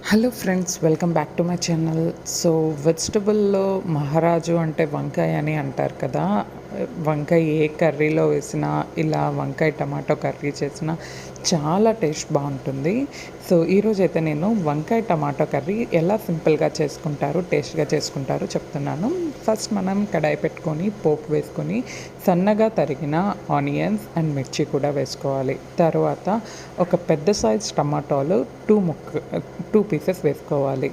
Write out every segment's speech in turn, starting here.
Hello friends, welcome back to my channel. So వెజిటబుల్‌లో మహారాజు అంటే వంకాయ అని అంటారు కదా! వంకాయ ఏ కర్రీలో వేసినా, ఇలా వంకాయ టమాటో కర్రీ చేసినా చాలా టేస్ట్ బావుంటుంది. సో ఈరోజైతే నేను వంకాయ టమాటో కర్రీ ఎలా సింపుల్‌గా చేసుకుంటారు, టేస్ట్‌గా చేసుకుంటారో చెప్తున్నాను. ఫస్ట్ మనం కడాయి పెట్టుకొని పోపు వేసుకొని సన్నగా తరిగిన ఆనియన్స్ అండ్ మిర్చి కూడా వేసుకోవాలి. తర్వాత ఒక పెద్ద సైజ్ టమాటాలు 2 పీసెస్ వేసుకోవాలి.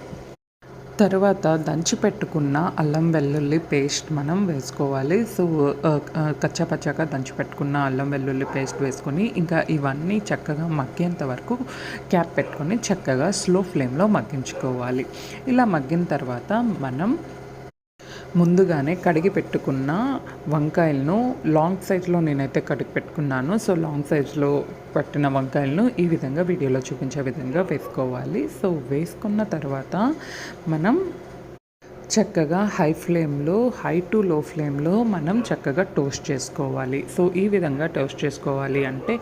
తర్వాత దంచి పెట్టుకున్న అల్లం వెల్లుల్లి పేస్ట్ మనం వేసుకోవాలి. సో కచ్చా పచ్చాగా దంచి పెట్టుకున్న అల్లం వెల్లుల్లి పేస్ట్ వేసుకొని ఇంకా ఇవన్నీ చక్కగా మగ్గేంత వరకు క్యాప్ పెట్టుకొని చక్కగా స్లో ఫ్లేమ్లో మగ్గించుకోవాలి. ఇలా మగ్గిన తర్వాత మనం ముందుగానే కడిగి పెట్టుకున్న వంకాయలను లాంగ్ సైజ్లో నేనైతే కడిగి పెట్టుకున్నాను. సో లాంగ్ సైజ్లో పట్టిన వంకాయలను ఈ విధంగా వీడియోలో చూపించే విధంగా వేసుకోవాలి. సో వేసుకున్న తర్వాత మనం చక్కగా హై టు లో ఫ్లేమ్లో మనం చక్కగా టోస్ట్ చేసుకోవాలి. సో ఈ విధంగా టోస్ట్ చేసుకోవాలి అంటే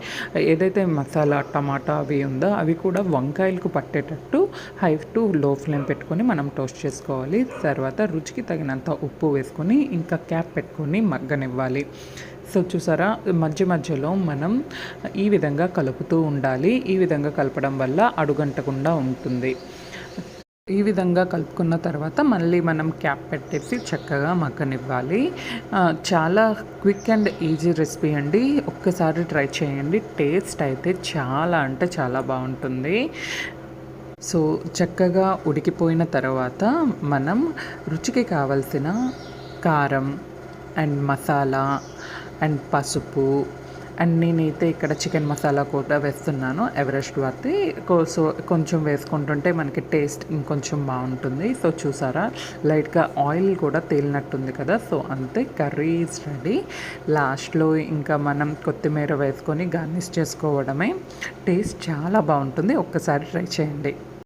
ఏదైతే మసాలా టమాటా అవి ఉందో అవి కూడా వంకాయలకు పట్టేటట్టు హై టు లో ఫ్లేమ్ పెట్టుకొని మనం టోస్ట్ చేసుకోవాలి. తర్వాత రుచికి తగినంత ఉప్పు వేసుకొని ఇంకా క్యాప్ పెట్టుకొని మగ్గనివ్వాలి. సో చూసారా, మధ్య మధ్యలో మనం ఈ విధంగా కలుపుతూ ఉండాలి. ఈ విధంగా కలపడం వల్ల అడుగంటకుండా ఉంటుంది. ఈ విధంగా కలుపుకున్న తర్వాత మళ్ళీ మనం క్యాప్ పెట్టేసి చక్కగా మగ్గనివ్వాలి. చాలా క్విక్ అండ్ ఈజీ రెసిపీ అండి. ఒక్కసారి ట్రై చేయండి. టేస్ట్ అయితే చాలా అంటే చాలా బాగుంటుంది. సో చక్కగా ఉడికిపోయిన తర్వాత మనం రుచికి కావలసిన కారం అండ్ మసాలా అండ్ పసుపు అండ్ నేనైతే ఇక్కడ చికెన్ మసాలా కూడా వేస్తున్నాను, ఎవరెస్ట్ వారిది. సో కొంచెం వేసుకుంటుంటే మనకి టేస్ట్ ఇంకొంచెం బాగుంటుంది. సో చూసారా, లైట్గా ఆయిల్ కూడా తేలినట్టుంది కదా. సో అంతే, కర్రీ ఈజ్ రెడీ. లాస్ట్లో ఇంకా మనం కొత్తిమీర వేసుకొని గార్నిష్ చేసుకోవడమే. టేస్ట్ చాలా బాగుంటుంది. ఒక్కసారి ట్రై చేయండి.